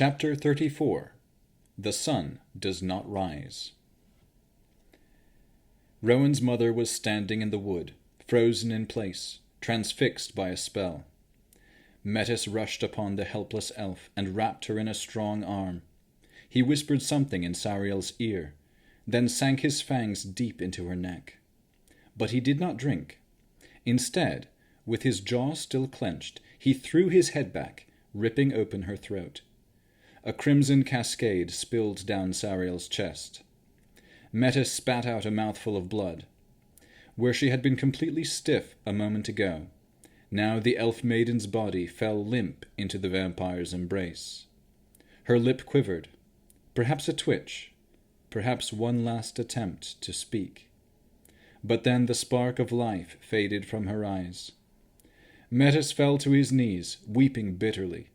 Chapter 34. The Sun Does Not Rise. Rowan's mother was standing in the wood, frozen in place, transfixed by a spell. Metis rushed upon the helpless elf and wrapped her in a strong arm. He whispered something in Sariel's ear, then sank his fangs deep into her neck. But he did not drink. Instead, with his jaw still clenched, he threw his head back, ripping open her throat. A crimson cascade spilled down Sariel's chest. Metis spat out a mouthful of blood. Where she had been completely stiff a moment ago, now the elf maiden's body fell limp into the vampire's embrace. Her lip quivered, perhaps a twitch, perhaps one last attempt to speak. But then the spark of life faded from her eyes. Metis fell to his knees, weeping bitterly,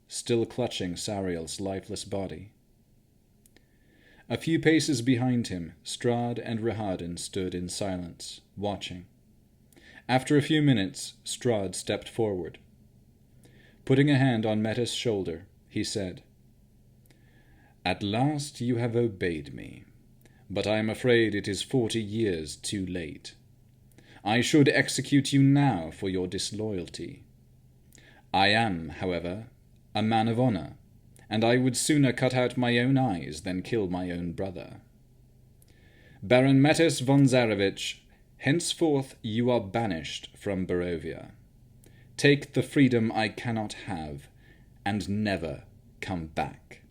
still clutching Sariel's lifeless body. A few paces behind him, Strahd and Rahadin stood in silence, watching. After a few minutes, Strahd stepped forward. Putting a hand on Metis' shoulder, he said, "At last you have obeyed me, but I am afraid it is 40 years too late. I should execute you now for your disloyalty. I am, however, a man of honor, and I would sooner cut out my own eyes than kill my own brother. Baron Metis von Zarevich, henceforth you are banished from Barovia. Take the freedom I cannot have, and never come back."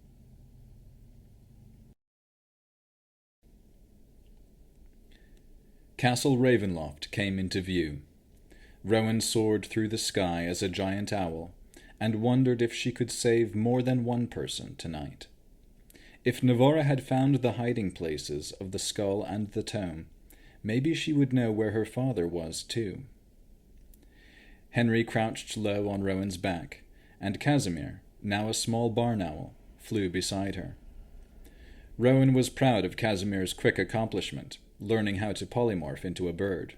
Castle Ravenloft came into view. Rowan soared through the sky as a giant owl, and wondered if she could save more than one person tonight. If Navarra had found the hiding places of the skull and the tome, maybe she would know where her father was too. Henry crouched low on Rowan's back, and Casimir, now a small barn owl, flew beside her. Rowan was proud of Casimir's quick accomplishment, learning how to polymorph into a bird.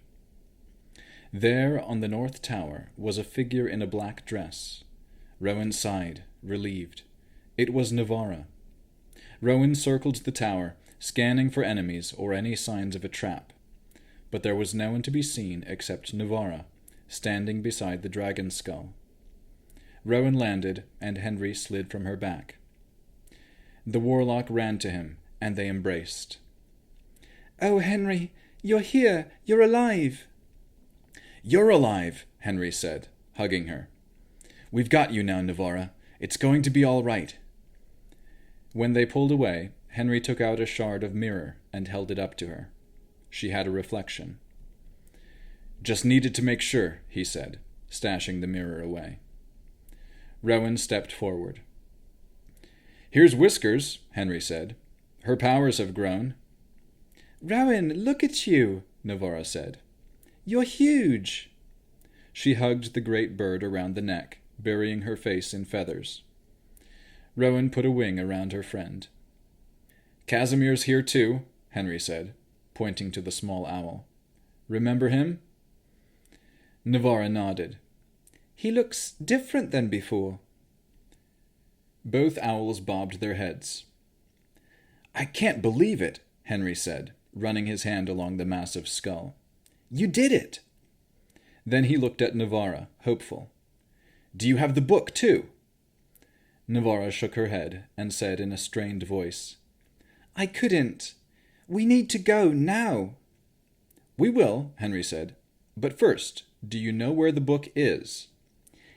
There on the north tower was a figure in a black dress. Rowan sighed, relieved. It was Navarra. Rowan circled the tower, scanning for enemies or any signs of a trap. But there was no one to be seen except Navarra, standing beside the dragon skull. Rowan landed, and Henry slid from her back. The warlock ran to him, and they embraced. "Oh, Henry, you're here! You're alive!" "You're alive," Henry said, hugging her. "We've got you now, Navarra. It's going to be all right." When they pulled away, Henry took out a shard of mirror and held it up to her. She had a reflection. "Just needed to make sure," he said, stashing the mirror away. Rowan stepped forward. "Here's Whiskers," Henry said. "Her powers have grown." "Rowan, look at you," Navarra said. "You're huge." She hugged the great bird around the neck, burying her face in feathers. Rowan put a wing around her friend. "Casimir's here too," Henry said, pointing to the small owl. "Remember him?" Navarra nodded. "He looks different than before." Both owls bobbed their heads. "I can't believe it," Henry said, running his hand along the massive skull. "You did it!" Then he looked at Navarra, hopeful. "Do you have the book, too?" Navarra shook her head and said in a strained voice, "I couldn't. We need to go now." "We will," Henry said. "But first, do you know where the book is?"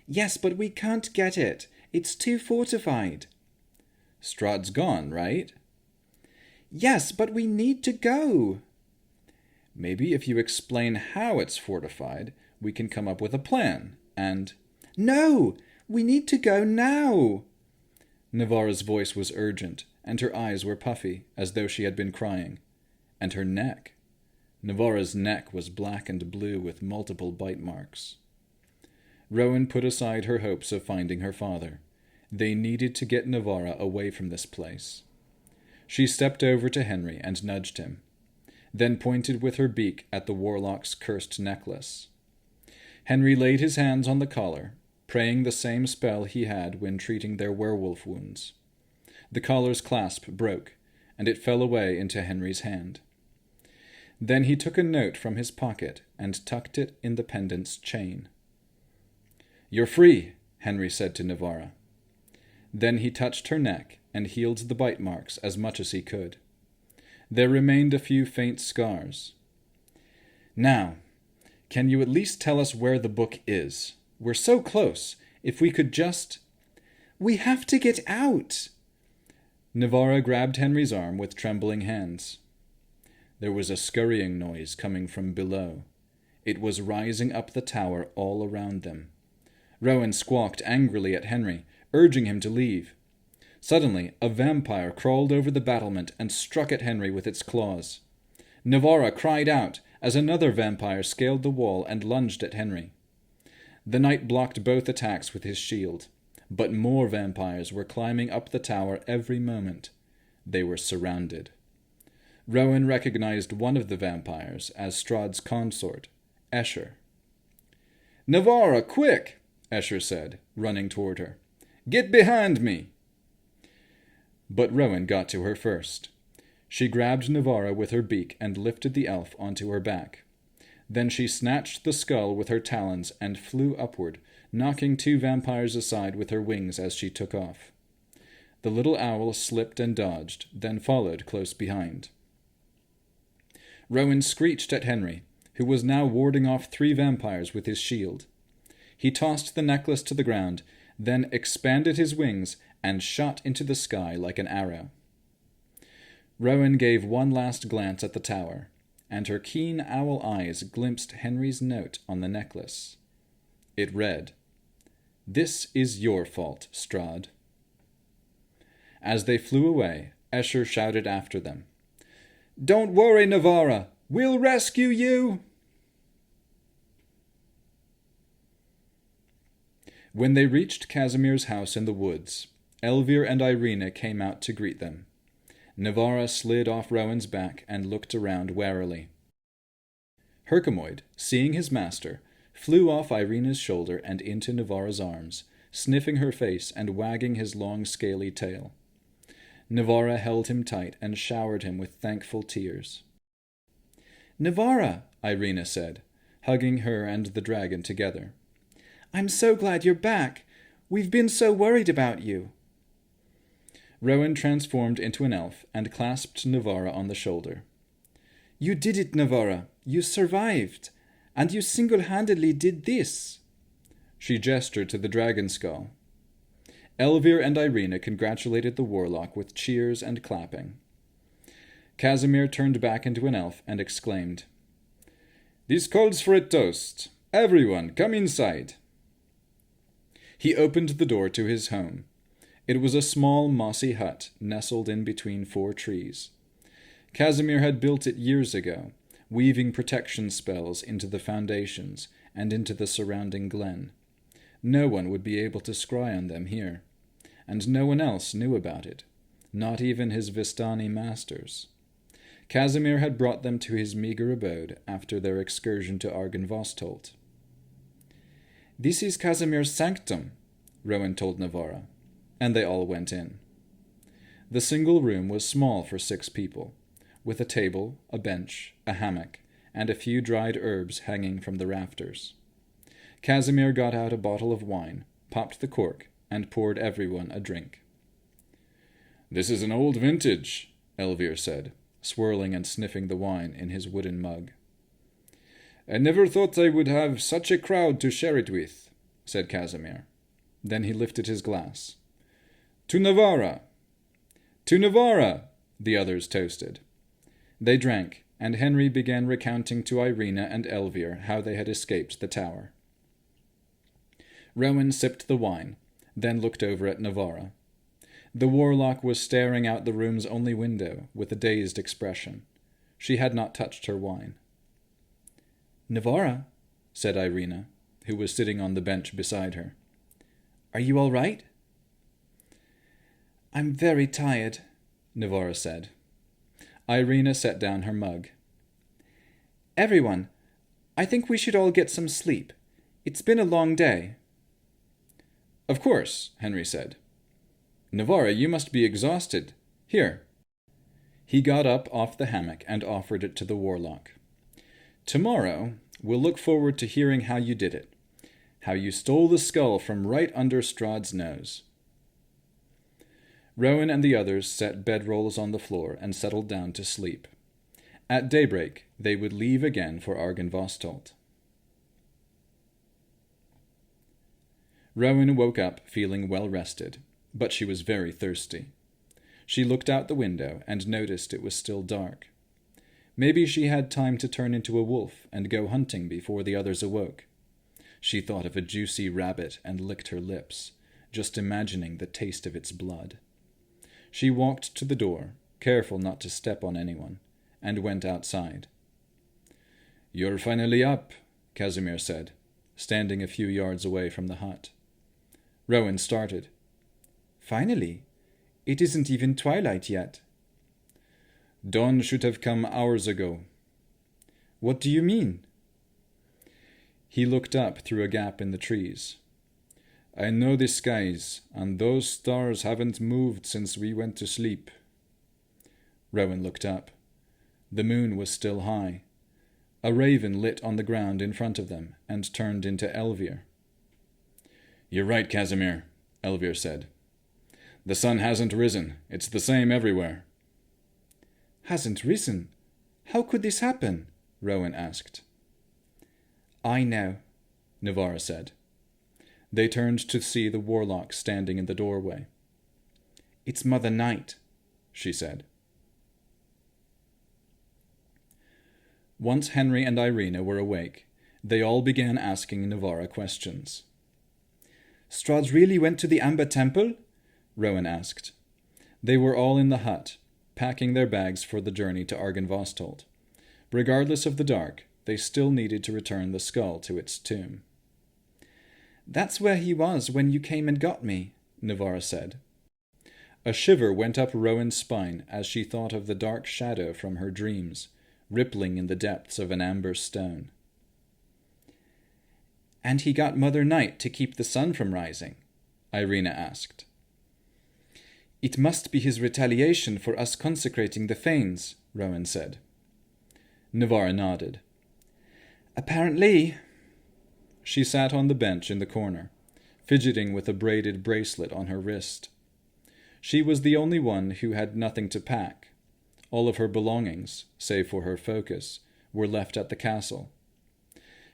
"Yes, but we can't get it. It's too fortified." "Strahd's gone, right?" "Yes, but we need to go." "Maybe if you explain how it's fortified, we can come up with a plan, and—" "No! We need to go now!" Navarra's voice was urgent, and her eyes were puffy, as though she had been crying. And her neck. Navarra's neck was black and blue with multiple bite marks. Rowan put aside her hopes of finding her father. They needed to get Navarra away from this place. She stepped over to Henry and nudged him, then pointed with her beak at the warlock's cursed necklace. Henry laid his hands on the collar, praying the same spell he had when treating their werewolf wounds. The collar's clasp broke, and it fell away into Henry's hand. Then he took a note from his pocket and tucked it in the pendant's chain. "You're free," Henry said to Navarra. Then he touched her neck and healed the bite marks as much as he could. There remained a few faint scars. "Now, can you at least tell us where the book is? We're so close. If we could just—" "We have to get out!" Navarra grabbed Henry's arm with trembling hands. There was a scurrying noise coming from below. It was rising up the tower all around them. Rowan squawked angrily at Henry, urging him to leave. Suddenly, a vampire crawled over the battlement and struck at Henry with its claws. Navarra cried out as another vampire scaled the wall and lunged at Henry. The knight blocked both attacks with his shield, but more vampires were climbing up the tower every moment. They were surrounded. Rowan recognized one of the vampires as Strahd's consort, Escher. "Navarra, quick!" Escher said, running toward her. "Get behind me!" But Rowan got to her first. She grabbed Navarra with her beak and lifted the elf onto her back. Then she snatched the skull with her talons and flew upward, knocking two vampires aside with her wings as she took off. The little owl slipped and dodged, then followed close behind. Rowan screeched at Henry, who was now warding off three vampires with his shield. He tossed the necklace to the ground, then expanded his wings and shot into the sky like an arrow. Rowan gave one last glance at the tower, and her keen owl eyes glimpsed Henry's note on the necklace. It read, "This is your fault, Strahd." As they flew away, Escher shouted after them, "Don't worry, Navarra! We'll rescue you!" When they reached Casimir's house in the woods, Elvir and Irina came out to greet them. Navarra slid off Rowan's back and looked around warily. Herkomoid, seeing his master, flew off Irina's shoulder and into Navarra's arms, sniffing her face and wagging his long scaly tail. Navarra held him tight and showered him with thankful tears. "Navarra," Irina said, hugging her and the dragon together. "I'm so glad you're back. We've been so worried about you." Rowan transformed into an elf and clasped Navarra on the shoulder. "You did it, Navarra. You survived. And you single-handedly did this." She gestured to the dragon skull. Elvir and Irina congratulated the warlock with cheers and clapping. Casimir turned back into an elf and exclaimed, "This calls for a toast. Everyone, come inside." He opened the door to his home. It was a small, mossy hut nestled in between 4 trees. Casimir had built it years ago, weaving protection spells into the foundations and into the surrounding glen. No one would be able to scry on them here, and no one else knew about it, not even his Vistani masters. Casimir had brought them to his meager abode after their excursion to Argynvostolt. "This is Casimir's sanctum," Rowan told Navarra, and they all went in. The single room was small for 6 people, with a table, a bench, a hammock, and a few dried herbs hanging from the rafters. Casimir got out a bottle of wine, popped the cork, and poured everyone a drink. "This is an old vintage," Elvir said, swirling and sniffing the wine in his wooden mug. "I never thought I would have such a crowd to share it with," said Casimir. Then he lifted his glass. "To Navarra!" "To Navarra!" the others toasted. They drank, and Henry began recounting to Irina and Elvir how they had escaped the tower. Rowan sipped the wine, then looked over at Navarra. The warlock was staring out the room's only window with a dazed expression. She had not touched her wine. "Navarra," said Irina, who was sitting on the bench beside her. "Are you all right?" "I'm very tired," Navarra said. Irina set down her mug. "Everyone, I think we should all get some sleep. It's been a long day." "Of course," Henry said. Navarra, you must be exhausted. Here." He got up off the hammock and offered it to the warlock. "Tomorrow, we'll look forward to hearing how you did it. How you stole the skull from right under Strahd's nose." Rowan and the others set bedrolls on the floor and settled down to sleep. At daybreak, they would leave again for Argynvostolt. Rowan woke up feeling well rested, but she was very thirsty. She looked out the window and noticed it was still dark. Maybe she had time to turn into a wolf and go hunting before the others awoke. She thought of a juicy rabbit and licked her lips, just imagining the taste of its blood. She walked to the door, careful not to step on anyone, and went outside. "You're finally up," Casimir said, standing a few yards away from the hut. Rowan started. "Finally? It isn't even twilight yet." "Dawn should have come hours ago." "What do you mean?" He looked up through a gap in the trees. "I know the skies, and those stars haven't moved since we went to sleep." Rowan looked up. The moon was still high. A raven lit on the ground in front of them and turned into Elvir. "You're right, Casimir," Elvir said. "The sun hasn't risen. It's the same everywhere." "Hasn't risen? How could this happen?" Rowan asked. "I know," Navarra said. They turned to see the warlock standing in the doorway. "It's Mother Night," she said. Once Henry and Irina were awake, they all began asking Navarra questions. "Strahd really went to the Amber Temple?" Rowan asked. They were all in the hut, packing their bags for the journey to Argynvostolt. Regardless of the dark, they still needed to return the skull to its tomb. "That's where he was when you came and got me," Navarra said. A shiver went up Rowan's spine as she thought of the dark shadow from her dreams, rippling in the depths of an amber stone. "And he got Mother Night to keep the sun from rising?" Irina asked. "It must be his retaliation for us consecrating the fanes," Rowan said. Navarra nodded. "Apparently." She sat on the bench in the corner, fidgeting with a braided bracelet on her wrist. She was the only one who had nothing to pack. All of her belongings, save for her focus, were left at the castle.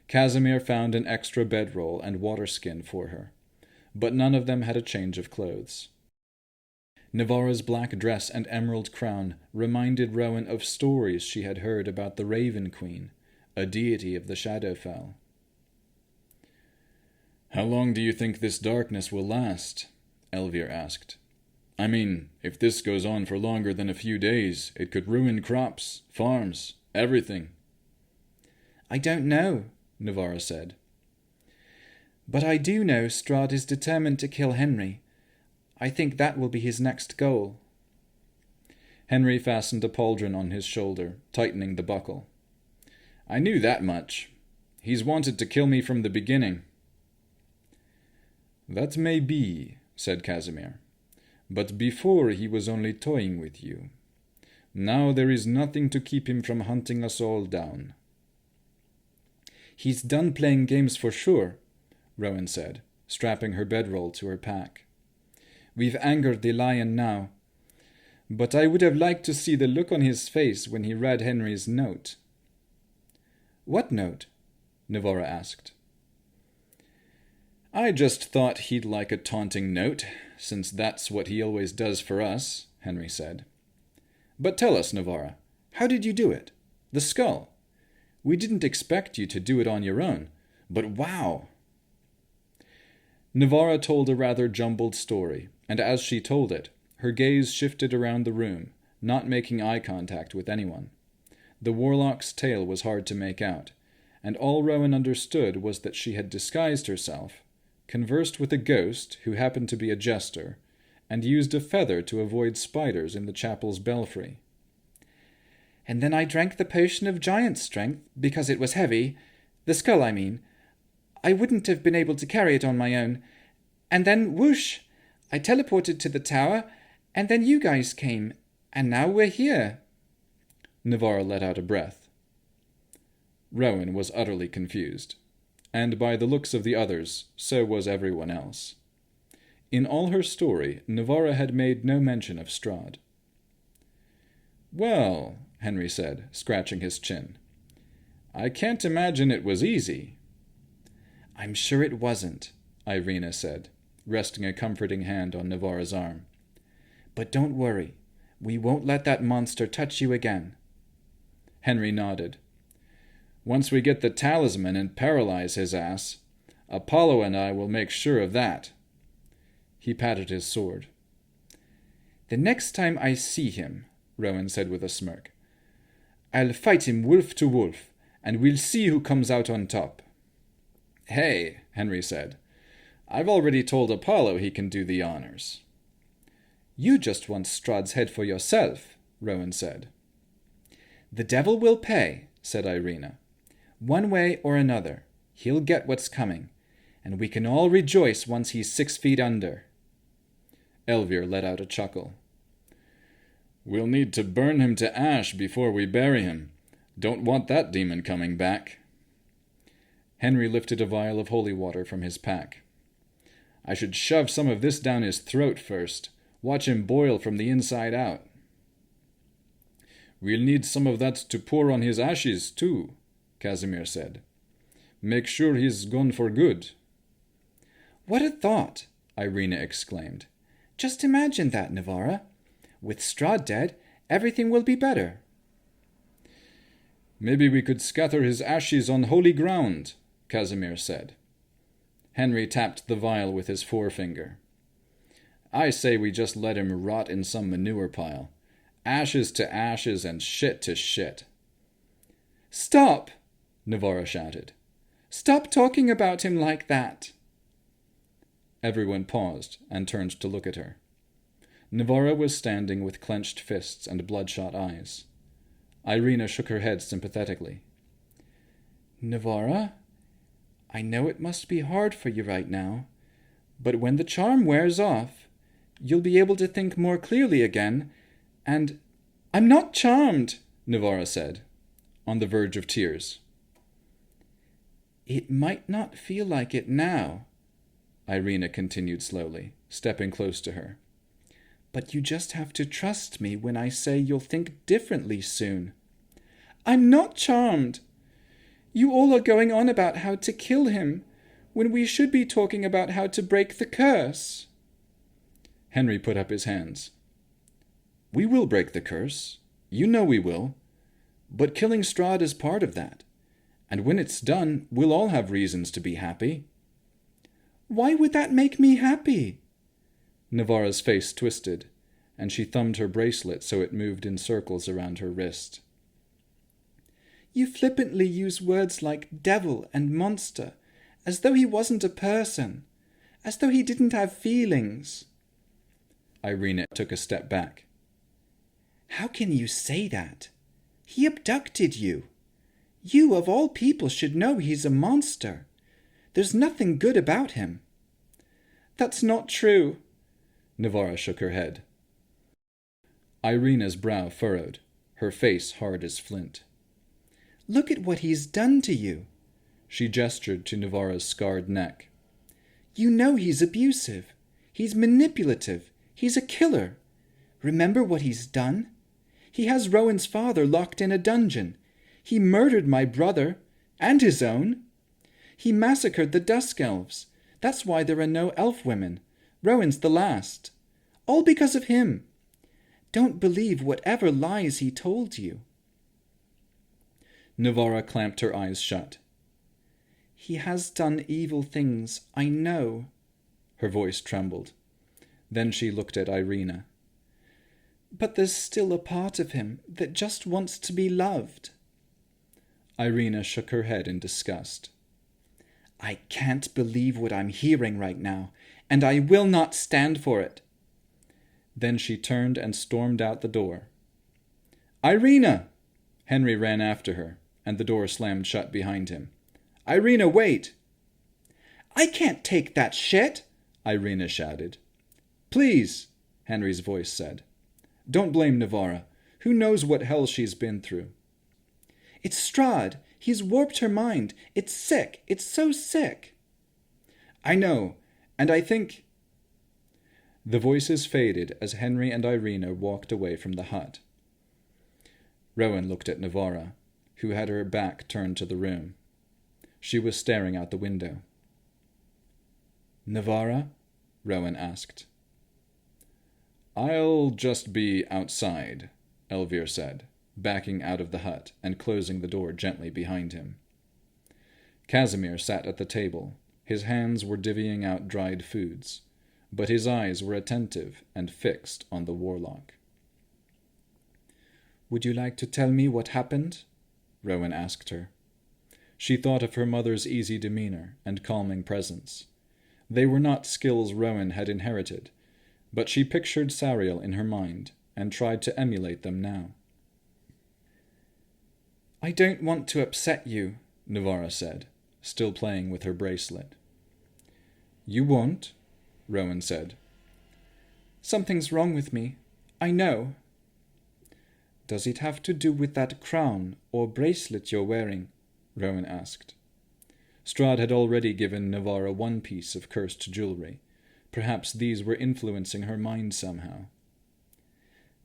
Casimir found an extra bedroll and waterskin for her, but none of them had a change of clothes. Navarra's black dress and emerald crown reminded Rowan of stories she had heard about the Raven Queen, a deity of the Shadowfell. "How long do you think this darkness will last?" Elvir asked. "I mean, if this goes on for longer than a few days, it could ruin crops, farms, everything." "I don't know," Navarra said. "But I do know Strahd is determined to kill Henry. I think that will be his next goal." Henry fastened a pauldron on his shoulder, tightening the buckle. "I knew that much. He's wanted to kill me from the beginning." "That may be," said Casimir. "But before he was only toying with you. Now there is nothing to keep him from hunting us all down." "He's done playing games for sure," Rowan said, strapping her bedroll to her pack. "We've angered the lion now. But I would have liked to see the look on his face when he read Henry's note." "What note?" Navarra asked. "I just thought he'd like a taunting note, since that's what he always does for us," Henry said. "But tell us, Navarra, how did you do it? The skull. We didn't expect you to do it on your own, but wow!" Navarra told a rather jumbled story, and as she told it, her gaze shifted around the room, not making eye contact with anyone. The warlock's tale was hard to make out, and all Rowan understood was that she had disguised herself, conversed with a ghost who happened to be a jester, and used a feather to avoid spiders in the chapel's belfry. "And then I drank the potion of giant strength, because it was heavy. The skull, I mean. I wouldn't have been able to carry it on my own. And then, whoosh! I teleported to the tower, and then you guys came, and now we're here." Navarra let out a breath. Rowan was utterly confused, and by the looks of the others, so was everyone else. In all her story, Navarra had made no mention of Strahd. "Well," Henry said, scratching his chin, "I can't imagine it was easy." "I'm sure it wasn't," Irina said, resting a comforting hand on Navarra's arm. "But don't worry. We won't let that monster touch you again." Henry nodded. "Once we get the talisman and paralyze his ass, Apollo and I will make sure of that." He patted his sword. "The next time I see him," Rowan said with a smirk, "I'll fight him wolf to wolf, and we'll see who comes out on top." "Hey," Henry said, "I've already told Apollo he can do the honors." "You just want Strahd's head for yourself," Rowan said. "The devil will pay," said Irina. "One way or another, he'll get what's coming, and we can all rejoice once he's 6 feet under." Elvir let out a chuckle. "We'll need to burn him to ash before we bury him. Don't want that demon coming back." Henry lifted a vial of holy water from his pack. "I should shove some of this down his throat first. Watch him boil from the inside out." "We'll need some of that to pour on his ashes, too," Casimir said. "Make sure he's gone for good." "What a thought!" Irina exclaimed. "Just imagine that, Navarra. With Strahd dead, everything will be better." "Maybe we could scatter his ashes on holy ground," Casimir said. Henry tapped the vial with his forefinger. "I say we just let him rot in some manure pile. Ashes to ashes and shit to shit." "Stop!" Navarra shouted. "Stop talking about him like that." Everyone paused and turned to look at her. Navarra was standing with clenched fists and bloodshot eyes. Irina shook her head sympathetically. "Navarra, I know it must be hard for you right now, but when the charm wears off, you'll be able to think more clearly again, and—" "I'm not charmed," Navarra said, on the verge of tears. "It might not feel like it now," Irina continued slowly, stepping close to her. "But you just have to trust me when I say you'll think differently soon." "I'm not charmed. You all are going on about how to kill him, when we should be talking about how to break the curse." Henry put up his hands. "We will break the curse. You know we will. But killing Strahd is part of that. And when it's done, we'll all have reasons to be happy." "Why would that make me happy?" Navarra's face twisted, and she thumbed her bracelet so it moved in circles around her wrist. "You flippantly use words like devil and monster, as though he wasn't a person, as though he didn't have feelings." Irina took a step back. "How can you say that? He abducted you. You, of all people, should know he's a monster. There's nothing good about him." "That's not true." Navarra shook her head. Irina's brow furrowed, her face hard as flint. "Look at what he's done to you." She gestured to Navarra's scarred neck. "You know he's abusive. He's manipulative. He's a killer. Remember what he's done? He has Rowan's father locked in a dungeon. He murdered my brother, and his own. He massacred the Dusk Elves. That's why there are no elf women. Rowan's the last. All because of him. Don't believe whatever lies he told you." Navarra clamped her eyes shut. "He has done evil things, I know." Her voice trembled. Then she looked at Irina. "But there's still a part of him that just wants to be loved." Irina shook her head in disgust. "I can't believe what I'm hearing right now, and I will not stand for it." Then she turned and stormed out the door. "Irina!" Henry ran after her, and the door slammed shut behind him. "Irina, wait!" "I can't take that shit!" Irina shouted. Please, Henry's voice said. Don't blame Navarra. Who knows what hell she's been through? It's Strahd. He's warped her mind. It's sick. It's so sick. I know, and I think... The voices faded as Henry and Irina walked away from the hut. Rowan looked at Navarra, who had her back turned to the room. She was staring out the window. Navarra? Rowan asked. I'll just be outside, Elvir said, backing out of the hut and closing the door gently behind him. Casimir sat at the table. His hands were divvying out dried foods, but his eyes were attentive and fixed on the warlock. Would you like to tell me what happened? Rowan asked her. She thought of her mother's easy demeanor and calming presence. They were not skills Rowan had inherited, but she pictured Sariel in her mind and tried to emulate them now. I don't want to upset you, Navarra said, still playing with her bracelet. You won't? Rowan said. Something's wrong with me. I know. Does it have to do with that crown or bracelet you're wearing? Rowan asked. Strahd had already given Navarra one piece of cursed jewelry. Perhaps these were influencing her mind somehow.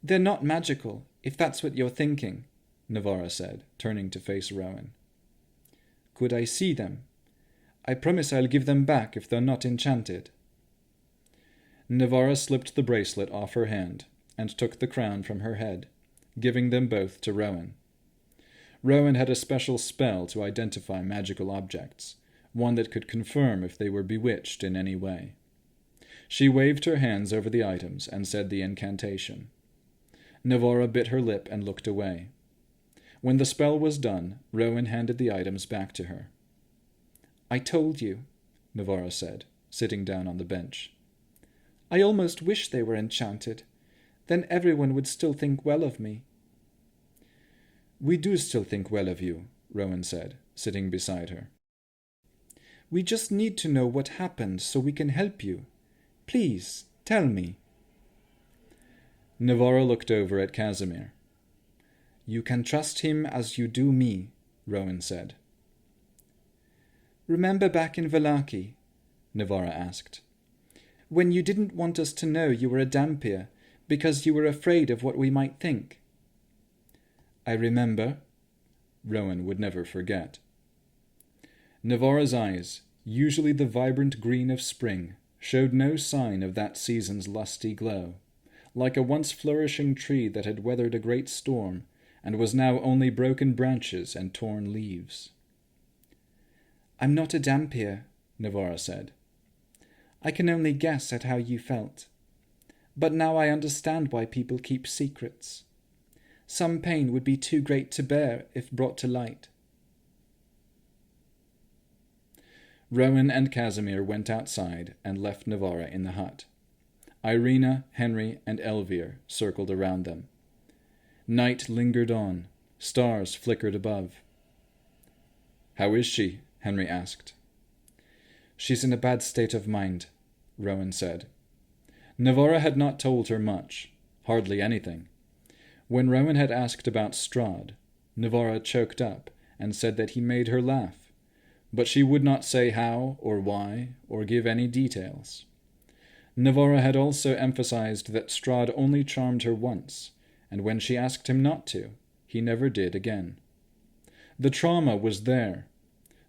They're not magical, if that's what you're thinking, Navarra said, turning to face Rowan. Could I see them? I promise I'll give them back if they're not enchanted. Navarra slipped the bracelet off her hand and took the crown from her head, giving them both to Rowan. Rowan had a special spell to identify magical objects, one that could confirm if they were bewitched in any way. She waved her hands over the items and said the incantation. Navarra bit her lip and looked away. When the spell was done, Rowan handed the items back to her. I told you, Navarra said, sitting down on the bench. I almost wish they were enchanted. Then everyone would still think well of me. We do still think well of you, Rowan said, sitting beside her. We just need to know what happened so we can help you. Please, tell me. Navarra looked over at Casimir. You can trust him as you do me, Rowan said. Remember back in Vallaki? Navarra asked. When you didn't want us to know you were a Dhampir because you were afraid of what we might think. I remember. Rowan would never forget. Navarra's eyes, usually the vibrant green of spring, showed no sign of that season's lusty glow, like a once flourishing tree that had weathered a great storm and was now only broken branches and torn leaves. I'm not a Dhampir, Navarra said. I can only guess at how you felt. But now I understand why people keep secrets. Some pain would be too great to bear if brought to light. Rowan and Casimir went outside and left Navarra in the hut. Irina, Henry, and Elvir circled around them. Night lingered on. Stars flickered above. How is she? Henry asked. She's in a bad state of mind, Rowan said. Navarra had not told her much, hardly anything. When Rowan had asked about Strahd, Navarra choked up and said that he made her laugh, but she would not say how or why or give any details. Navarra had also emphasized that Strahd only charmed her once, and when she asked him not to, he never did again. The trauma was there.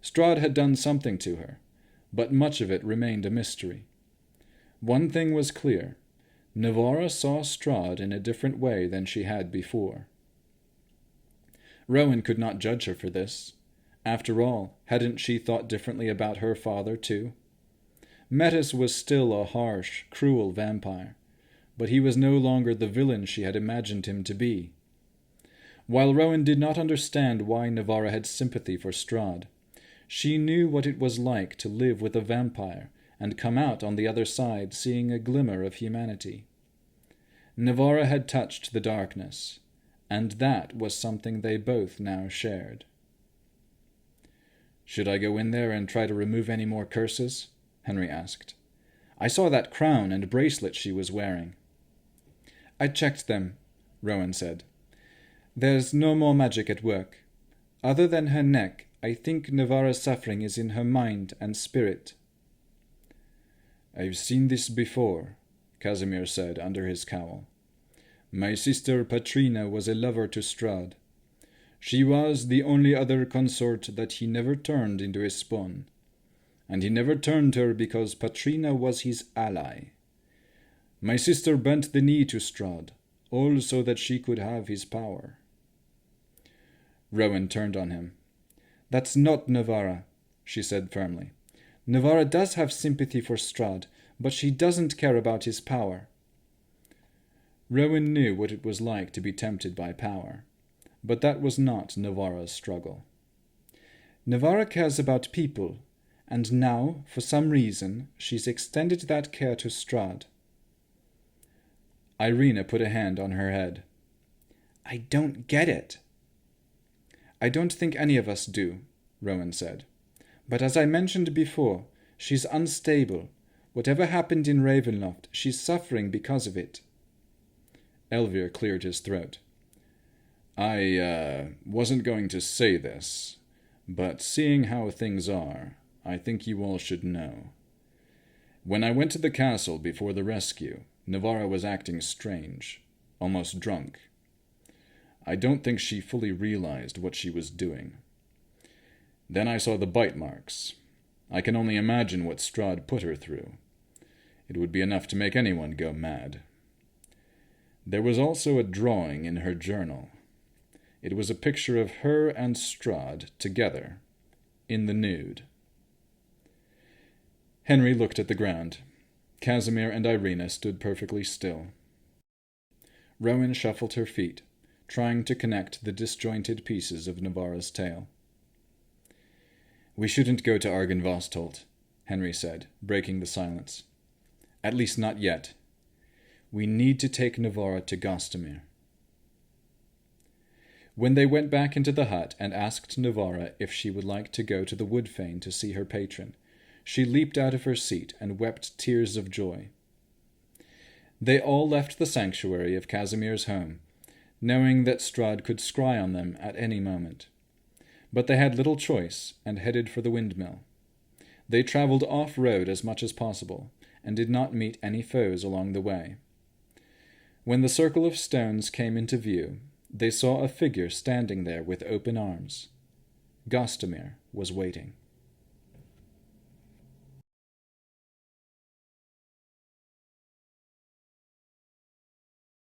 Strahd had done something to her, but much of it remained a mystery. One thing was clear. Navarra saw Strahd in a different way than she had before. Rowan could not judge her for this. After all, hadn't she thought differently about her father, too? Metis was still a harsh, cruel vampire, but he was no longer the villain she had imagined him to be. While Rowan did not understand why Navarra had sympathy for Strahd, she knew what it was like to live with a vampire and come out on the other side seeing a glimmer of humanity. Navarra had touched the darkness, and that was something they both now shared. "Should I go in there and try to remove any more curses?" Henry asked. I saw that crown and bracelet she was wearing." "I checked them," Rowan said. "There's no more magic at work. Other than her neck, I think Navarra's suffering is in her mind and spirit." "I've seen this before," Casimir said under his cowl. "My sister Patrina was a lover to Strahd. She was the only other consort that he never turned into a spawn. And he never turned her because Patrina was his ally. My sister bent the knee to Strahd, all so that she could have his power." Rowan turned on him. "That's not Navarra," she said firmly. "Navarra does have sympathy for Strahd, but she doesn't care about his power." Rowan knew what it was like to be tempted by power, but that was not Navarra's struggle. "Navarra cares about people, and now, for some reason, she's extended that care to Strahd." Irina put a hand on her head. "I don't get it." "I don't think any of us do," Rowan said. "But as I mentioned before, she's unstable. Whatever happened in Ravenloft, she's suffering because of it." Elvir cleared his throat. I wasn't going to say this, but seeing how things are, I think you all should know. When I went to the castle before the rescue, Navarra was acting strange, almost drunk. I don't think she fully realized what she was doing. Then I saw the bite marks. I can only imagine what Strahd put her through. It would be enough to make anyone go mad. There was also a drawing in her journal. It was a picture of her and Strahd together, in the nude. Henry looked at the ground. Casimir and Irina stood perfectly still. Rowan shuffled her feet, trying to connect the disjointed pieces of Navarra's tale. "We shouldn't go to Argynvostolt," Henry said, breaking the silence. "At least not yet. We need to take Navarra to Gostamir." When they went back into the hut and asked Navarra if she would like to go to the Woodfane to see her patron, she leaped out of her seat and wept tears of joy. They all left the sanctuary of Casimir's home, knowing that Strahd could scry on them at any moment. But they had little choice and headed for the windmill. They traveled off-road as much as possible, and did not meet any foes along the way. When the circle of stones came into view, they saw a figure standing there with open arms. Gostamir was waiting.